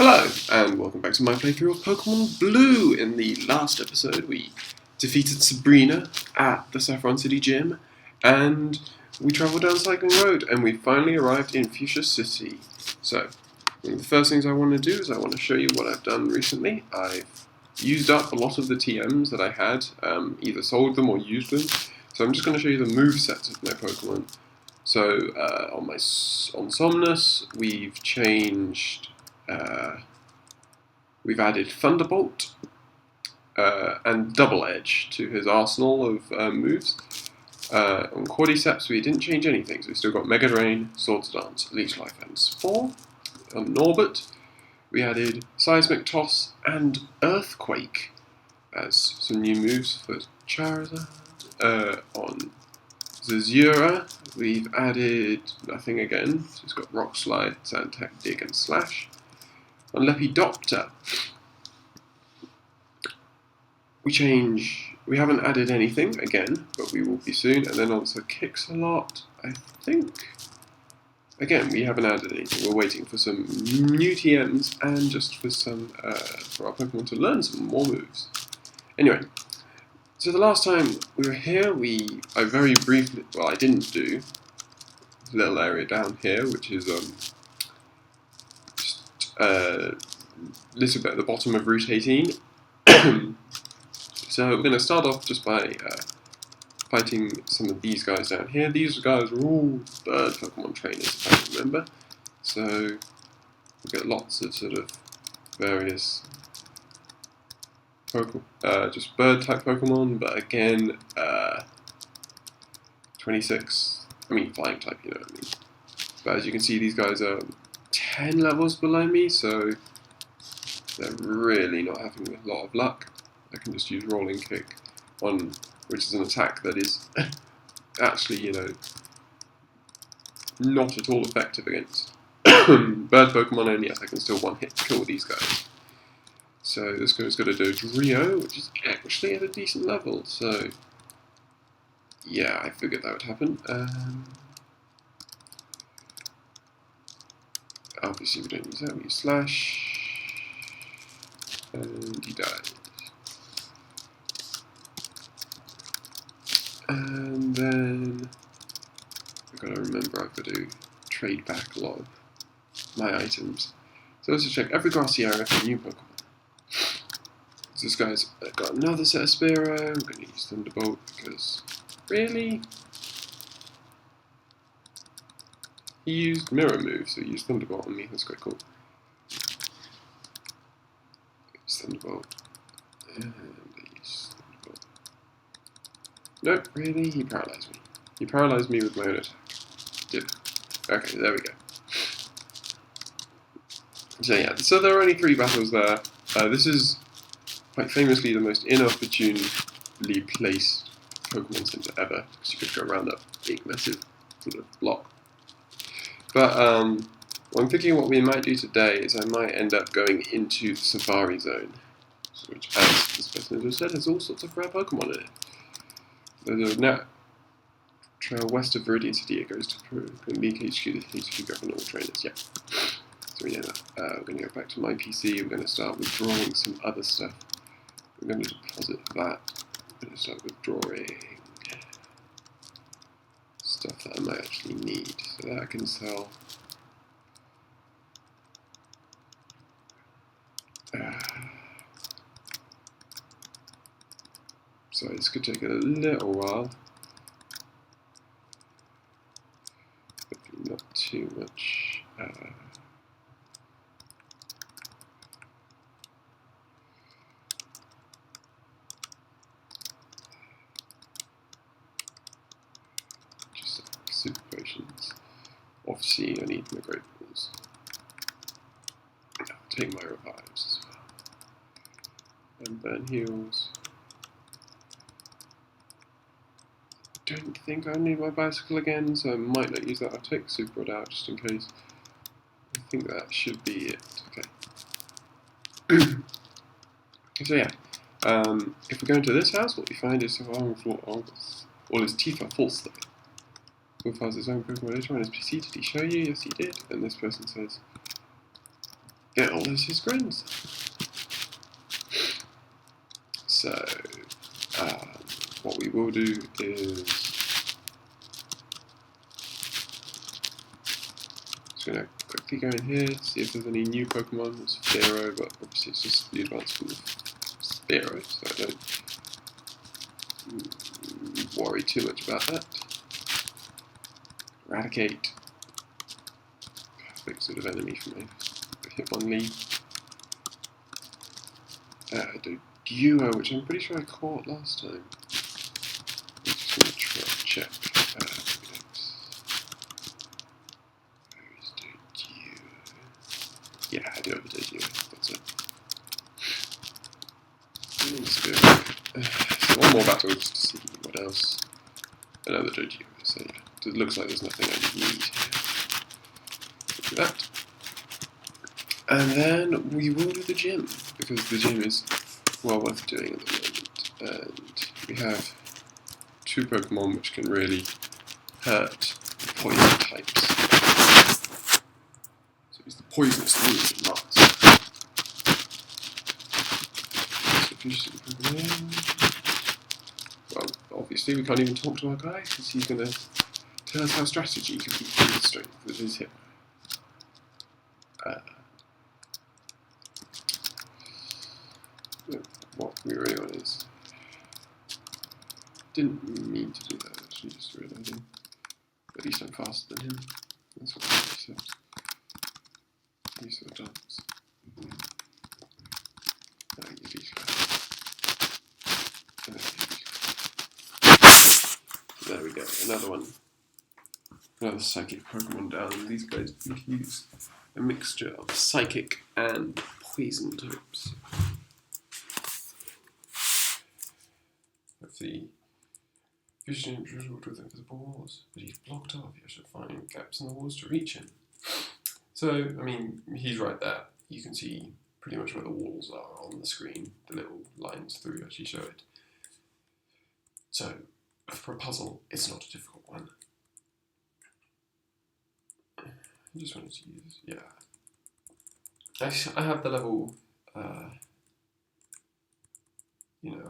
Hello, and welcome back to my playthrough of Pokemon Blue. In the last episode, we defeated Sabrina at the Saffron City Gym, and we travelled down Cycling Road, and we finally arrived in Fuchsia City. So, one of the first things I want to do is I want to show you what I've done recently. I've used up a lot of the TMs that I had, either sold them or used them. So I'm just going to show you the movesets of my Pokemon. So, on Somnus, we've changed... we've added Thunderbolt and Double Edge to his arsenal of moves. On Cordyceps, we didn't change anything, so we still got Mega Drain, Swords Dance, Leech Life, and Spore. On Norbert, we added Seismic Toss and Earthquake as some new moves for Charizard. On Zazura, we've added nothing again, so it's got Rock Slide, Sand Attack, Dig, and Slash. On Lepidopter, we haven't added anything again, but we will be soon. And then on Kixalot, I think, again, we haven't added anything. We're waiting for some new TMs and just for for our Pokemon to learn some more moves. Anyway, so the last time we were here, I very briefly, well, I didn't do a little area down here, which is little bit at the bottom of Route 18. So we're going to start off just by fighting some of these guys down here. These guys are all bird Pokemon trainers, if I remember. So we get lots of sort of various just bird type Pokemon, but again, 26. I mean flying type, you know what I mean. But as you can see, these guys are 10 levels below me, so they're really not having a lot of luck. I can just use Rolling Kick on, which is an attack that is actually, you know, not at all effective against bird Pokemon, only I can still one-hit kill these guys. So this guy's got a Dodrio, which is actually at a decent level, so yeah, I figured that would happen. Obviously we don't use that, we use Slash, and he died. And then I've got to remember I've got to trade back a lot of my items. So let's just check every grassy area for new Pokemon. So this guy's got another set of Spearow. I'm going to use Thunderbolt because, really? He used Mirror Move, so he used Thunderbolt on me. That's quite cool. Use Thunderbolt. And use Thunderbolt. Nope, really? He paralysed me. He paralysed me with my own attack. Okay, there we go. So yeah, so there are only 3 battles there. This is quite famously the most inopportunely placed Pokemon Center ever, because you could go around that big, massive sort of block. But well, I'm thinking what we might do today is I might end up going into the Safari Zone, which, as this person has said, has all sorts of rare Pokemon in it. There's a trail west of Viridian City. It goes to League HQ, the HQ govern all trainers. Yeah. So we know that. We're going to go back to my PC. We're going to start withdrawing some other stuff. We're going to deposit that. I'm going to start withdrawing stuff that I might actually need, so that I can sell. So this could take a little while, but not too much. Just like super potions. Obviously, I need my great balls. I'll take my revives as well. And burn heals. Don't think I need my bicycle again, so I might not use that. I'll take Super Rod out just in case. I think that should be it. Okay. So yeah, if we go into this house, what we find is all his teeth are false though. Wolf has his own Pokemon later on his PC. Did he show you? Yes, he did. And this person says, get all of his friends. So, what we will do is just going to quickly go in here, see if there's any new Pokemon. There's Spearow, but obviously it's just the advanced form of Spearow, so I don't worry too much about that. Eradicate. Perfect sort of enemy for me. Hitmonlee. Duo, which I'm pretty sure I caught last time. I'm just going to try and check. Where's Duo? Yeah, I do have a Duo. That's it. So one more battle just to see what else. Another Duo. So yeah, it looks like there's nothing I need here. Do that. And then we will do the gym, because the gym is well worth doing at the moment. And we have two Pokemon which can really hurt the poison types. So it's the poisonous Lily and Mars. Well, obviously we can't even talk to our guy, because he's going to tell us how strategy can beat the strength with his hip. What we really want is... Didn't mean to do that, actually, just realising. At least I'm faster than him. That's what he says. These are dogs. There we go, another one. Another psychic Pokemon down. These guys use a mixture of psychic and poison types. Let's see. Vision riddled with invisible walls, but he's blocked off. You should find gaps in the walls to reach him. So, I mean, he's right there. You can see pretty much where the walls are on the screen. The little lines through actually show it. So, for a puzzle, it's not a difficult one. I just wanted to use, yeah. Actually, I have the level, I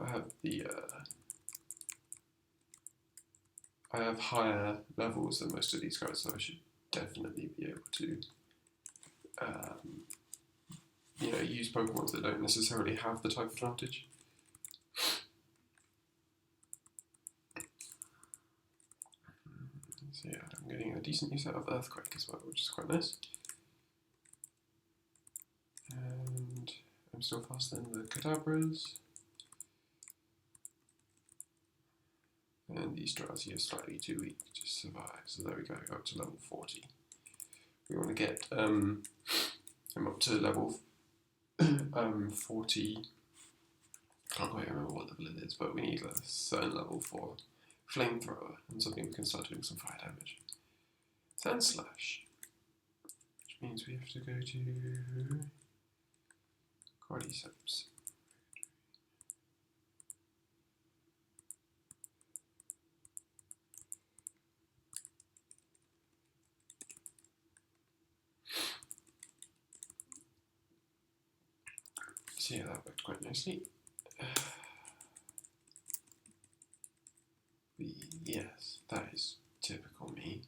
have the, I have higher levels than most of these guys, so I should definitely be able to, use Pokemon that don't necessarily have the type advantage. So yeah, I'm getting a decent use out of Earthquake as well, which is quite nice. And I'm still faster than the Kadabras. And these Drowsy are slightly too weak to survive, so there we go, up to level 40. We want to get I'm up to level 40. Can't quite remember what level it is, but we need a certain level for Flamethrower and something we can start doing some fire damage. Sandslash, which means we have to go to Cordyceps. So yeah, that worked quite nicely. Yes, that is typical me.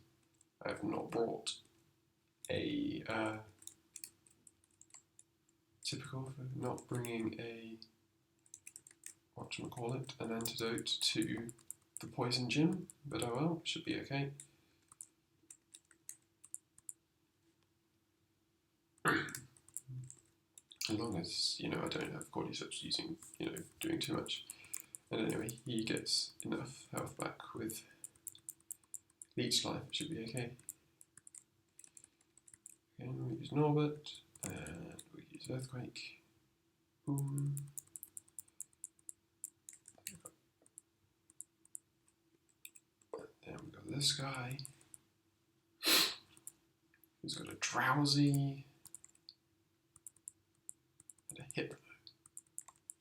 I have not brought a typical for not bringing a an antidote to the poison gym, but oh well, should be okay. As long as, I don't have Cordyceps doing too much. And anyway, he gets enough health back with Leech Life, it should be okay. And we use Norbert, and we use Earthquake. Boom. Then we've got this guy, who's got a Drowsy and a Hypno.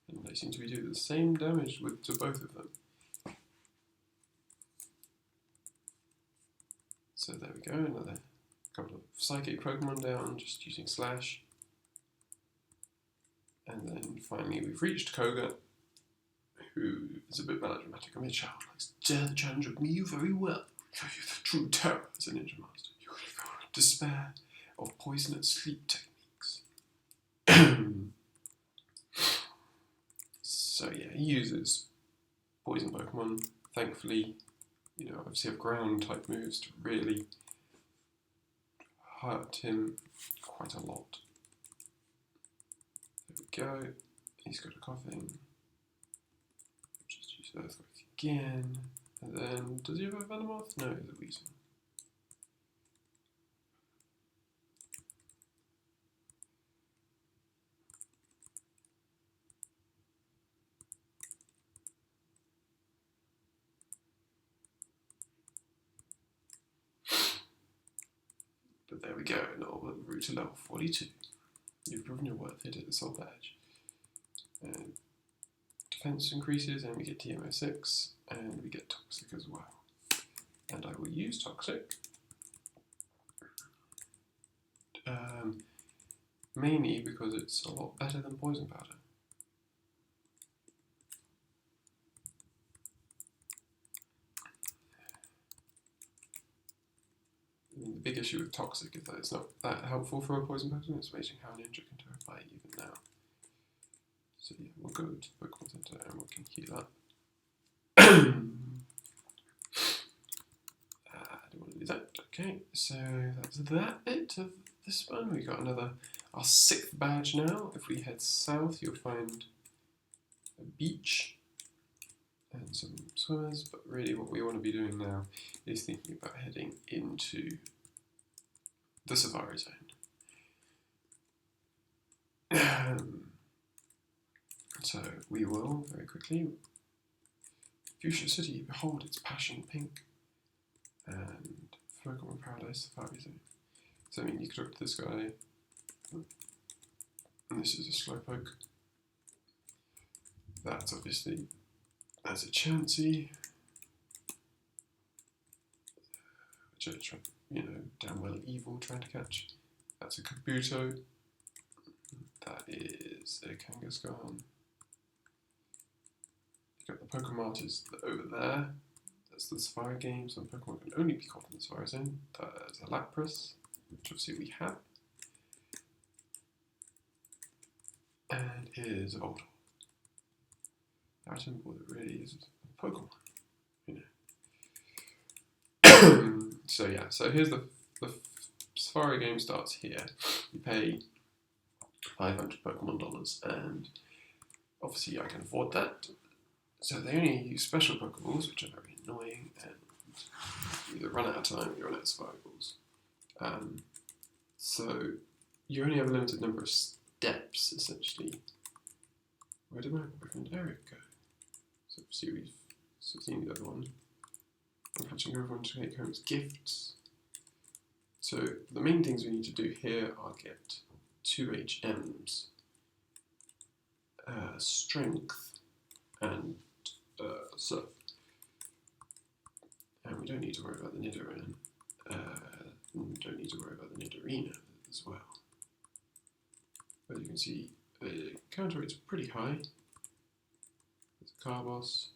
And they seem to be doing the same damage to both of them. So there we go, another couple of Psychic Pokemon down, just using Slash. And then finally we've reached Koga, who is a bit melodramatic. A mere child likes to dare the challenge of me you very well. Show you the true terror as a ninja master. You will despair of poisonous sleep techniques. So yeah, he uses poison Pokemon. Thankfully, obviously have ground type moves to really hurt him quite a lot. There we go. He's got a coughing. Just use Earthquake again. And then, does he have a Venomoth? No, he's a Weasel. But there we go, now route to level 42. You've proven your worth, hit at the Soul Badge. And defense increases, and we get TMO 6, and we get Toxic as well. And I will use Toxic. Mainly because it's a lot better than Poison Powder. I mean, the big issue with Toxic is that it's not that helpful for a Poison Powder. It's amazing how Ninja can terrify even now. So yeah, we'll go to the Pokemon Center and we can heal up. I don't want to do that. Okay, so that's that bit of this one. We got our 6th badge now. If we head south, you'll find a beach and some swimmers, but really what we want to be doing now is thinking about heading into the Safari Zone. So we will, very quickly, Fuchsia City, behold its passion pink, and Pokemon Paradise Safari Zone. So I mean, you could talk to this guy, and this is a Slowpoke. That's obviously, as a Chansey, which I damn well evil trying to catch. That's a Kabuto. That is a Kangaskhan. You've got the Pokemartys over there. That's the Safari game. Some Pokemon can only be caught in the Safari Zone. There's a Lapras, which obviously we have. And here's a Voltorb. That really is a Pokemon, So yeah, so here's the Safari game starts here. You pay 500 Pokemon dollars, and obviously I can afford that. So they only use special Pokeballs, which are very annoying, and you either run out of time or you run out of Safari Balls. So you only have a limited number of steps, essentially. Where did my boyfriend Eric go? So obviously we've seen the other one. I'm catching everyone to take home as gifts. So the main things we need to do here are get 2 HMs, Strength, and Surf. And we don't need to worry about the Nidoran. We don't need to worry about the Nidorina as well. But you can see the counter rate's pretty high. There's a Carbos.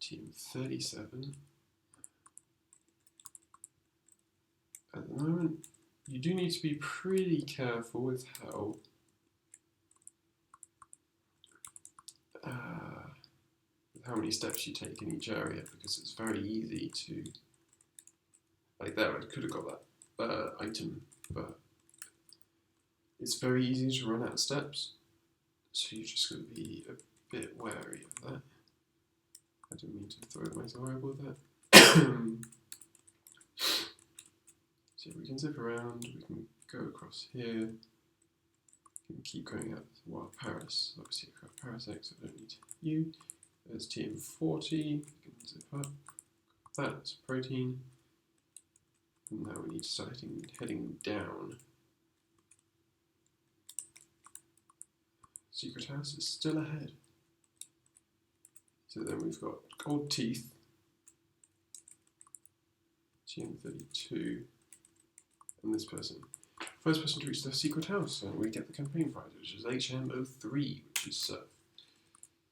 Team 37. At the moment, you do need to be pretty careful with how many steps you take in each area, because it's very easy to, like there, I could have got that item, but it's very easy to run out of steps, so you're just going to be a bit wary of that. I didn't mean to throw my fireball with that. So we can zip around, we can go across here, we can keep going up to Wild Paris. Obviously I've got Parasect, so I don't need you. There's TM40, you can zip up. That's protein. And now we need to start heading down. Secret House is still ahead. So then we've got Gold Teeth, TM32, and this person. First person to reach the secret house, and we get the campaign prize, which is HM03, which is Surf.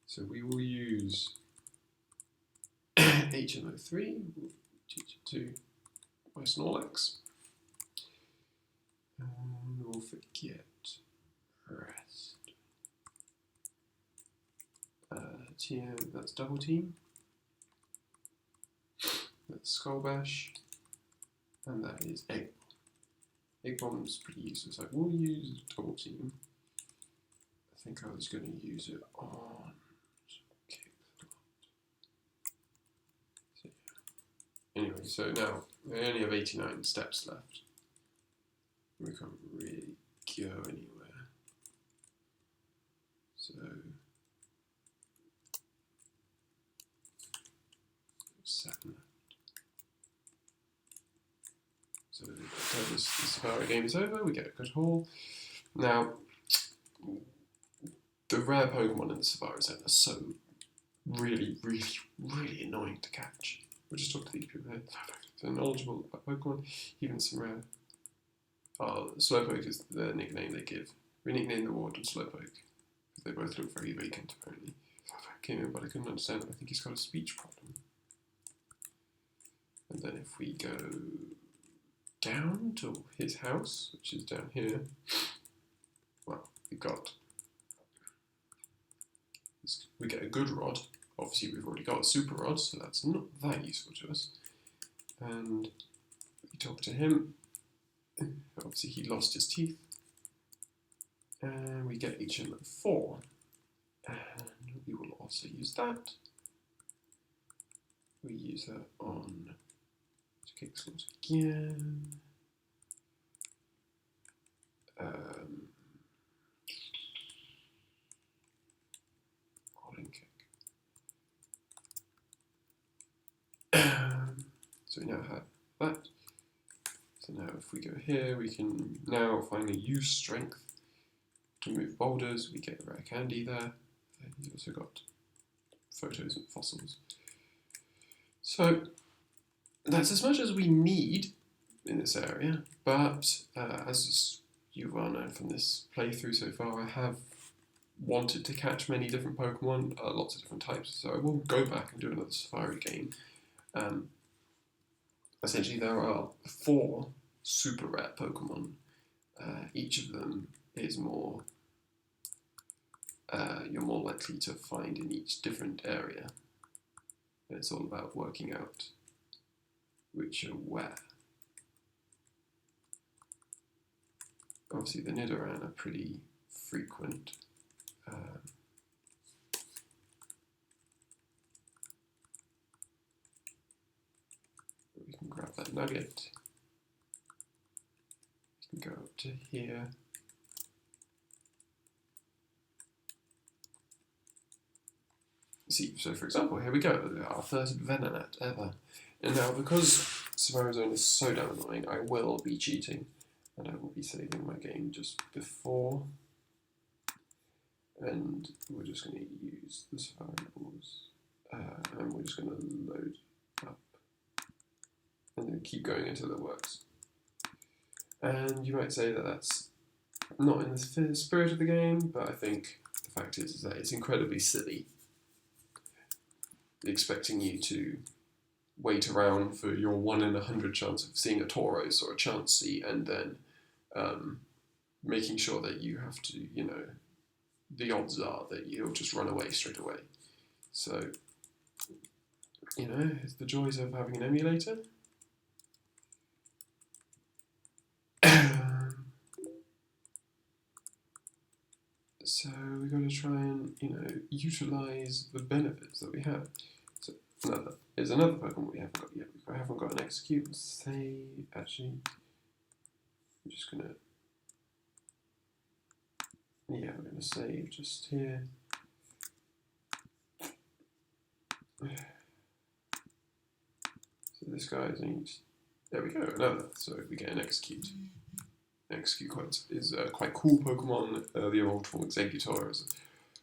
So we will use HM03, we'll teach it to my Snorlax, and we'll forget rest. TM, that's double team, that's Skull Bash, and that is Egg Bomb. Egg Bomb's pretty useless. I will use double team. I think I was going to use it on Anyway, so now we only have 89 steps left. We can't really go anywhere. So 7 left. So the Safari game is over, we get a good haul. Now, the rare Pokemon in the Safari Zone are so really annoying to catch. We'll just talk to these people here. So knowledgeable about Pokemon, even some rare. Slowpoke is the nickname they give. We nicknamed the Warden Slowpoke, because they both look very vacant apparently. Came in, but I couldn't understand him. I think he's got a speech problem. And then if we go down to his house, which is down here, well, we get a good rod. Obviously we've already got a super rod, so that's not that useful to us. And we talk to him. Obviously he lost his teeth. And we get HM4. And we will also use that. We use that on Kickslot again. Rolling kick. So we now have that. So now if we go here, we can now finally use strength to move boulders. We get rare candy there. He's also got photos and fossils. So that's as much as we need in this area, but as you well know from this playthrough so far, I have wanted to catch many different Pokemon, lots of different types, so I will go back and do another Safari game. Essentially there are 4 super rare Pokemon. Each of them is more, you're more likely to find in each different area. And it's all about working out which are where. Obviously the Nidoran are pretty frequent. We can grab that nugget. We can go up to here. See, so for example, here we go, our first Venonat ever. And now, because Safari Zone is so damn annoying, I will be cheating, and I will be saving my game just before. And we're just going to use the Safari balls, and we're just going to load up, and then keep going until it works. And you might say that that's not in the spirit of the game, but I think the fact is that it's incredibly silly expecting you to wait around for your 1 in 100 chance of seeing a Tauros or a Chansey, and then making sure that you have to, you know, the odds are that you'll just run away straight away. So, you know, it's the joys of having an emulator. So we've got to try and, you know, utilise the benefits that we have. So there's another Pokemon we haven't got yet. I haven't got an Execute. Say, actually, I'm just going to, yeah, we're going to save just here. So this guy is, there we go, another. So we get an Execute. Execute is a quite cool Pokemon. The evolved form Exeggutor is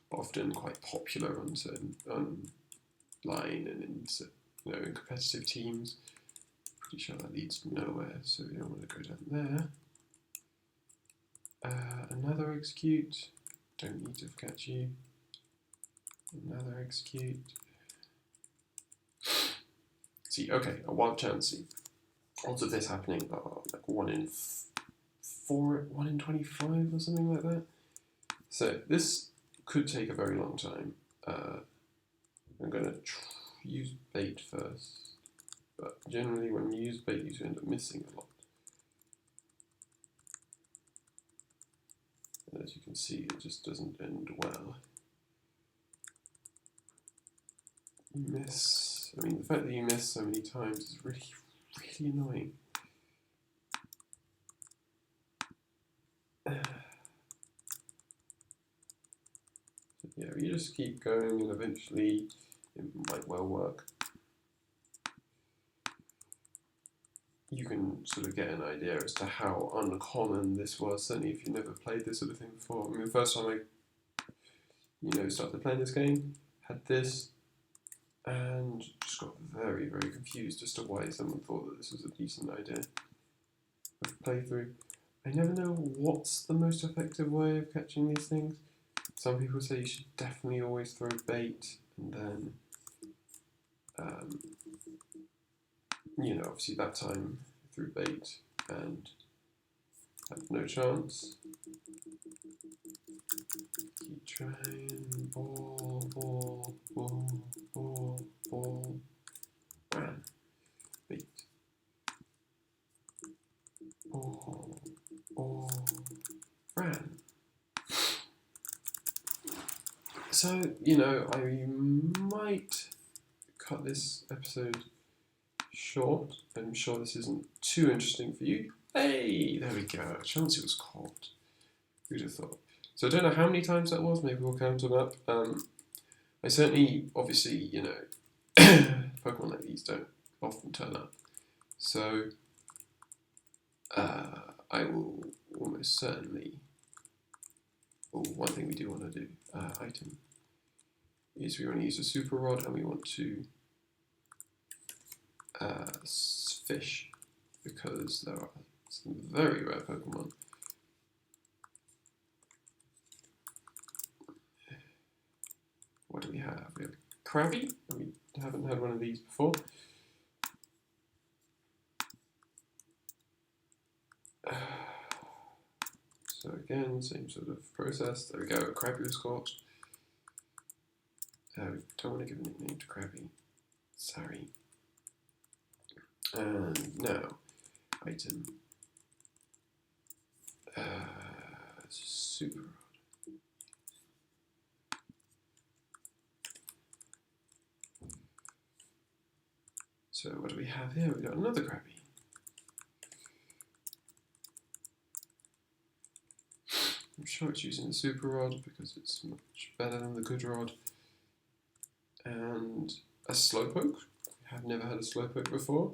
often quite popular on certain line and in, you know, in competitive teams. pretty sure that leads nowhere, so we don't want to go down there. Another execute. Don't need to catch you. Another execute. See, okay, a wild chance. See, odds of this happening are like 1 in 4, 1 in 25 or something like that. So this could take a very long time. I'm going to use bait first, but generally when you use bait you end up missing a lot. And as you can see, it just doesn't end well. You miss. I mean, the fact that you miss so many times is really, really annoying. Yeah, you just keep going and eventually it might well work. You can sort of get an idea as to how uncommon this was, certainly if you've never played this sort of thing before. I mean, the first time I started playing this game, had this, and just got very, very confused as to why someone thought that this was a decent idea of playthrough. I never know what's the most effective way of catching these things. Some people say you should definitely always throw bait, and then, obviously that time I threw bait and had no chance. Keep trying, ball, ran, bait, ball, ran. So, I might cut this episode short. I'm sure this isn't too interesting for you. Hey, there we go. Chance it was caught. Who'd have thought? So I don't know how many times that was. Maybe we'll count them up. I certainly, obviously, Pokemon like these don't often turn up. So I will almost certainly. Oh, one thing we do want to do, item, is we want to use a Super Rod and we want to fish, because there are some very rare Pokemon. What do we have? We have Krabby. We haven't had one of these before. So again, same sort of process. There we go. Krabby was caught. We don't want to give a nickname to Krabby. Sorry. And now, item. Super Rod. So what do we have here? We've got another Krabby. I'm sure it's using the Super Rod because it's much better than the Good Rod. And a Slowpoke. We have never had a Slowpoke before.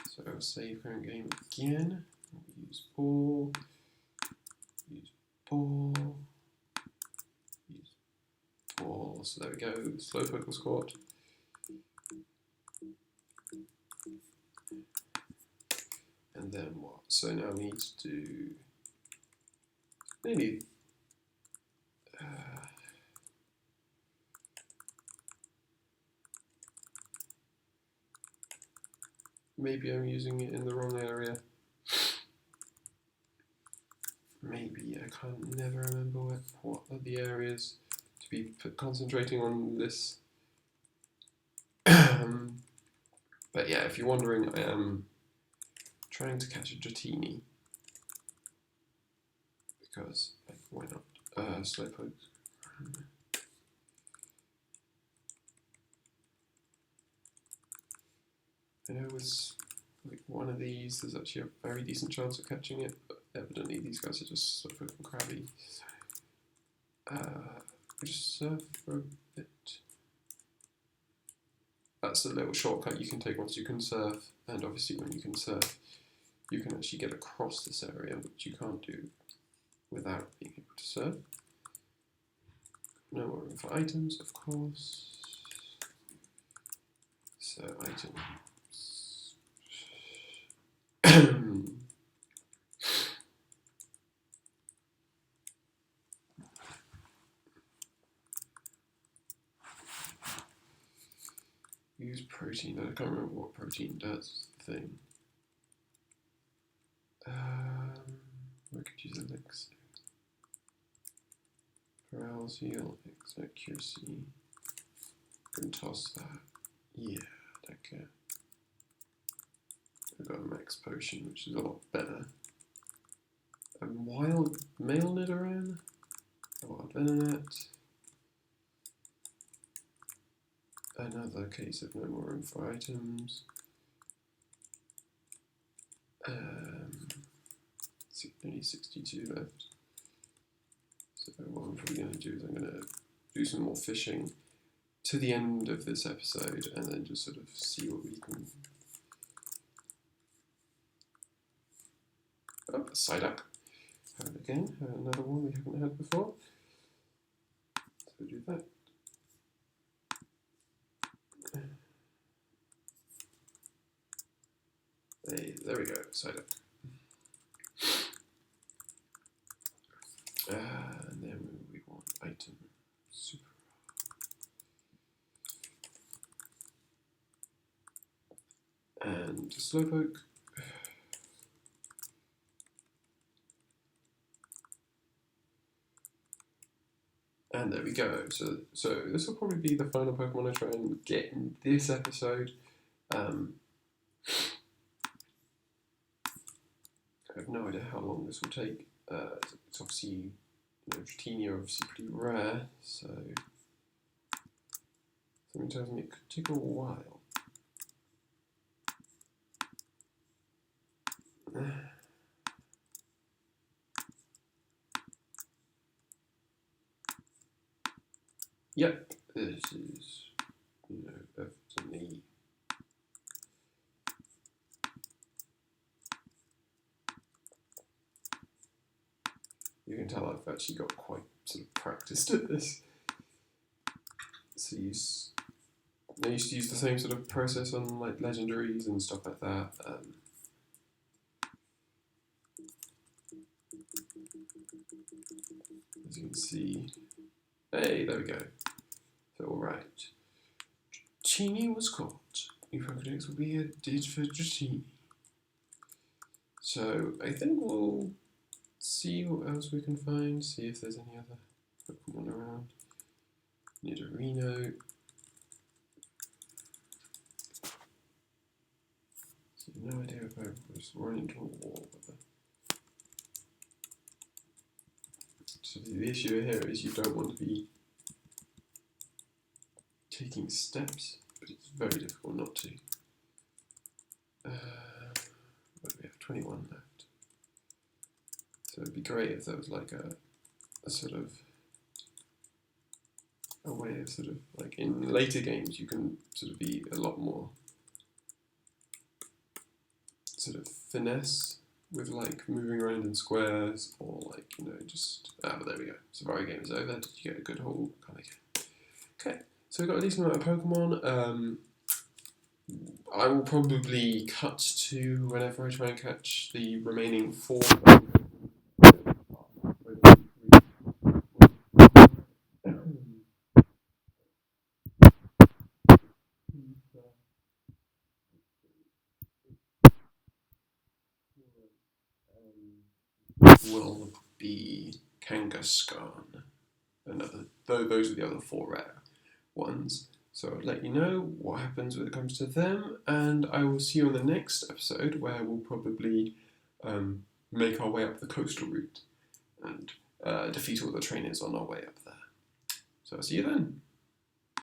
So I'll save current game again. Use ball. Use ball. Use ball. So there we go. Slowpoke was caught. And then what? So now we need to do maybe maybe I'm using it in the wrong area. Maybe I can't never remember what are the areas to be concentrating on this. But yeah, if you're wondering, I am trying to catch a Dratini because, like, why not? Slowpoke. I know with like one of these, there's actually a very decent chance of catching it, but evidently these guys are just Slowpoke and Krabby. We just surf for a bit. That's the little shortcut you can take once you can surf, and obviously when you can surf, you can actually get across this area, which you can't do without being able to surf. No more room for items, of course. So items. protein. I can't remember what protein does. The thing. We could use elixir. Paralysil, accuracy. Can toss that. Yeah, okay. I've got a max potion, which is a lot better. A wild male Nidoran. A wild Venonat. Another case of no more room for items. Only 62 left. So what I'm probably going to do is I'm going to do some more fishing to the end of this episode and then just sort of see what we can... Oh, a Psyduck. Have it again. Another one we haven't had before. So do that. Hey, there we go, Psyduck. And then we want item super. And Slowpoke. And there we go. So this will probably be the final Pokemon I try and get in this episode. I have no idea how long this will take. It's obviously, you know, Dratini are obviously pretty rare, so something tells me it could take a while. Yep, this is, you know, evidently. You can tell I've actually got quite sort of practiced at this. So I used to use the same sort of process on like legendaries and stuff like that. As you can see, hey, there we go. So alright, Dratini was caught. New Pokedex will be added for Dratini. So I think we'll see what else we can find, see if there's any other Pokemon around. Nidorino. So no idea if I was running into a wall with it. So the issue here is you don't want to be taking steps, but it's very difficult not to. What do we have? 21 left. So it'd be great if there was like a sort of a way of sort of like in later games you can sort of be a lot more sort of finesse with like moving around in squares or like, you know, just but there we go. Safari game is over. Did you get a good haul? Kind of game. Okay, so we've got a decent amount of Pokemon. I will probably cut to whenever I try and catch the remaining 4. Will be Kangaskhan. Those are the other 4 rare ones. So I'll let you know what happens when it comes to them, and I will see you on the next episode where we'll probably make our way up the coastal route and defeat all the trainers on our way up there. So I'll see you then.